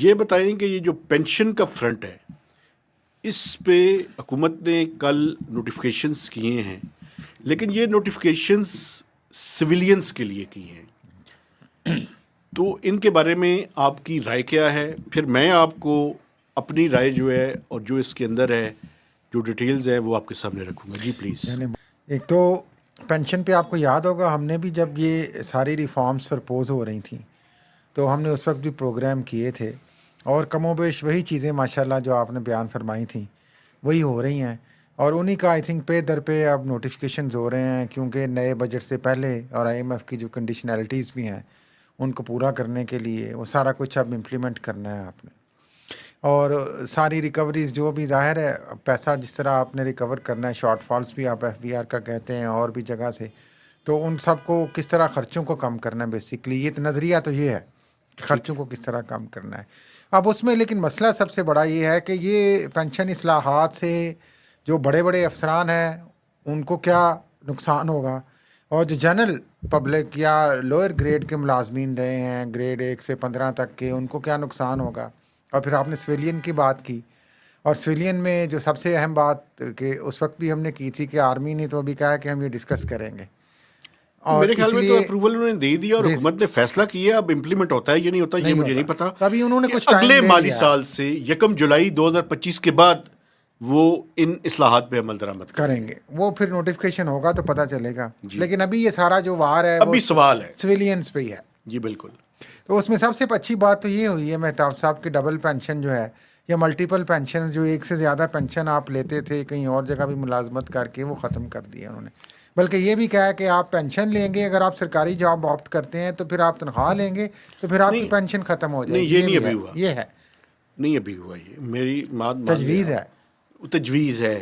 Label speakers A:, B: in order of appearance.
A: یہ بتائیں کہ یہ جو پینشن کا فرنٹ ہے اس پہ حکومت نے کل نوٹیفیکیشنز کیے ہیں، لیکن یہ نوٹیفیکیشنز سویلینز کے لیے کی ہیں، تو ان کے بارے میں آپ کی رائے کیا ہے؟ پھر میں آپ کو اپنی رائے جو ہے اور جو اس کے اندر ہے جو ڈیٹیلز ہیں وہ آپ کے سامنے رکھوں گا. جی پلیز.
B: ایک تو پینشن پہ آپ کو یاد ہوگا ہم نے بھی جب یہ ساری ریفارمز پرپوز ہو رہی تھیں تو ہم نے اس وقت بھی پروگرام کیے تھے، اور کم و بیش وہی چیزیں ماشاءاللہ جو آپ نے بیان فرمائی تھیں وہی ہو رہی ہیں، اور انہی کا آئی تھنک پہ در پہ اب نوٹیفیکیشنز ہو رہے ہیں، کیونکہ نئے بجٹ سے پہلے اور آئی ایم ایف کی جو کنڈیشنلٹیز بھی ہیں ان کو پورا کرنے کے لیے وہ سارا کچھ اب امپلیمنٹ کرنا ہے آپ نے، اور ساری ریکوریز جو بھی ظاہر ہے پیسہ جس طرح آپ نے ریکور کرنا ہے، شارٹ فالس بھی آپ ایف بی آر کا کہتے ہیں اور بھی جگہ سے، تو ان سب کو کس طرح خرچوں کو کم کرنا ہے بیسکلی، یہ نظریہ تو یہ ہے کہ خرچوں کو کس طرح کم کرنا ہے. اب اس میں لیکن مسئلہ سب سے بڑا یہ ہے کہ یہ پینشن اصلاحات سے جو بڑے بڑے افسران ہیں ان کو کیا نقصان ہوگا، اور جو جنرل پبلک یا لوئر گریڈ کے ملازمین رہے ہیں گریڈ 1 سے 15 تک کے ان کو کیا نقصان ہوگا. اور پھر آپ نے سویلین کی بات کی، اور سویلین میں جو سب سے اہم بات کہ اس وقت بھی ہم نے کی تھی کہ آرمی نے تو ابھی کہا کہ ہم یہ ڈسکس کریں گے، اور
A: میرے خیال
B: اس
A: میں تو
B: لیے
A: اپروول انہوں نے دے دیا اور حکومت نے فیصلہ کیا، اب امپلیمنٹ ہوتا ہے یہ نہیں ہوتا یہ مجھے نہیں پتا.
B: ابھی انہوں نے
A: کہ
B: کچھ ٹائم
A: اگلے
B: لے
A: مالی
B: لیا ہے.
A: سال سے 1 جولائی 2025 کے بعد وہ ان اصلاحات پہ عمل درآمد
B: کریں گے، وہ پھر نوٹیفیکیشن ہوگا تو پتہ چلے گا. لیکن ابھی یہ سارا جو وار ہے وہ
A: ابھی سوال ہے.
B: سویلینز پہ ہی ہے.
A: جی بالکل.
B: تو اس میں سب سے اچھی بات تو یہ ہوئی ہے مہتاب صاحب کی ڈبل پینشن جو ہے یا ملٹیپل پینشن، جو ایک سے زیادہ پینشن آپ لیتے تھے کہیں اور جگہ بھی ملازمت کر کے، وہ ختم کر دیا انہوں نے. بلکہ یہ بھی کہا ہے کہ آپ پینشن لیں گے اگر آپ سرکاری جاب آپٹ کرتے ہیں تو پھر آپ تنخواہ لیں گے تو پھر آپ کی پینشن ختم ہو جائے
A: نہیں
B: گی.
A: یہ نہیں ابھی ہوا،
B: یہ ہے
A: نہیں ابھی ہوا، یہ میری بات مان
B: تجویز ہے.
A: تجویز ہے.